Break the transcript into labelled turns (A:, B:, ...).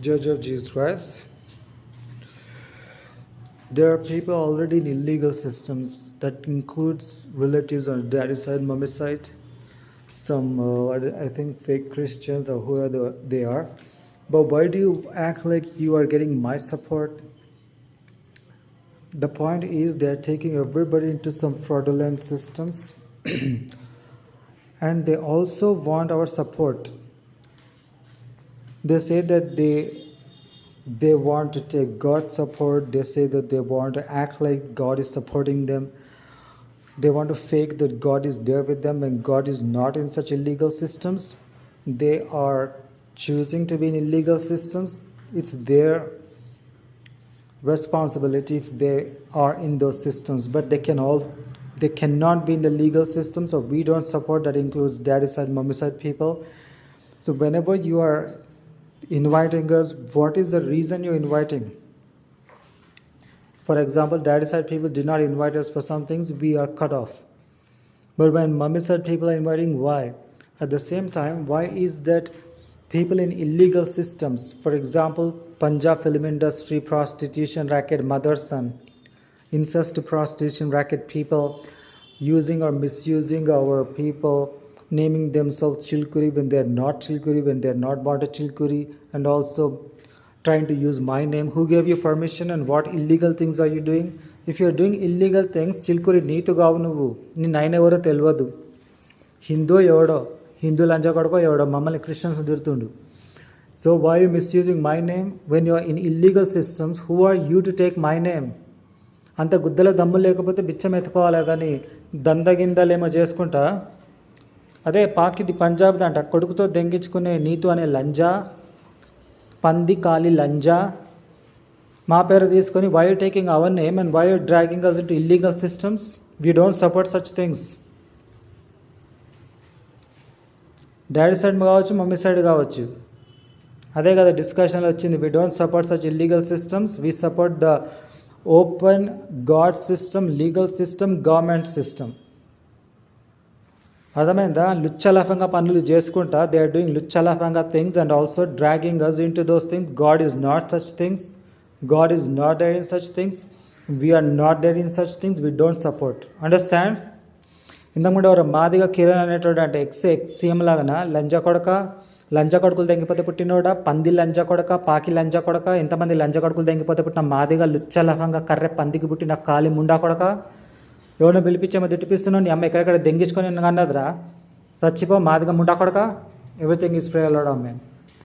A: Judge of Jesus Christ. There are people already in illegal systems that includes relatives on daddy's side, mommy's side, some I think fake Christians or whoever they are. But why do you act like you are getting my support? The point is they're taking everybody into some fraudulent systems and they also want our support. They say that they want to take God's support. They say that they want to act like God is supporting them. They want to fake that God is there with them when God is not in such illegal systems. They are choosing to be in illegal systems. It's their responsibility if they are in those systems, but they cannot be in the legal system. So we don't support that. Includes daddy side, mommy side people. So whenever you are inviting us, what is the reason you're inviting? For example, daddy side people did not invite us for some things, we are cut off. But when mommy side people are inviting, why? At the same time, why is that people in illegal systems, for example, Punjab film industry, prostitution racket, mother son, incest prostitution racket, people using or misusing our people, naming themselves Chilkuri when they are not Chilkuri, when they are not born to Chilkuri, and also trying to use my name. Who gave you permission and what illegal things are you doing? If you are doing illegal things, Chilkuri Neetu కావు నువ్వు, నీ నాయన ఎవరో తెలియదు, హిందూ ఎవడో, హిందూ లంజా కొడుకో ఎవడో మమ్మల్ని Christians తిడుతుండు. So why are you misusing my name when you are in illegal systems? Who are you to take my name? అంత గుద్దల దమ్ము లేకపోతే బిచ్చం ఎత్తుకోవాలి కానీ దందగిందలేమో చేసుకుంటా. అదే పాకిది పంజాబ్ అంట, కొడుకుతో దెంగించుకునే నీతు అనే లంజా, పంది కాలి లంజా మా పేరు తీసుకొని why you taking our name and why you dragging us into illegal systems? We don't support such things. Daddy side కావచ్చు, మమ్మీ సైడ్ కావచ్చు, అదే కదా డిస్కషన్లో వచ్చింది. We don't support such illegal systems. We support the open God system, legal system, government system. అర్థమైందా? లుచ్చలఫంగా పనులు చేసుకుంటా, దే ఆర్ డూయింగ్ లుచ్చలఫంగా things and also dragging us into those things. God is not such things. God is not there in such things. We are not there in such things. We don't support. Understand? ఇంతకుముందు ఎవరు మాదిగా కిరణ్ అనేటోడు అంటే ex-CM లాగా లంజా కొడుకులు తెంగిపోతే పుట్టినోడా, పంది లంజా కొడక, పాకి లంజా కొడక, ఎంతమంది లంజా కొడుకులు తెంగిపోతే పుట్టిన మాదిగా లుచ్చలఫంగా కర్రె పందికి పుట్టిన కాలి ముండా కొడక, ఎవరిని పిలిపించేమో తిట్టిపిస్తున్నావు, నీ అమ్మ ఎక్కడెక్కడ దెంగించుకొని అన్నదిరా, చచ్చిపో మాదిగా ముండా కొడక. Everything is prayer lord, amen.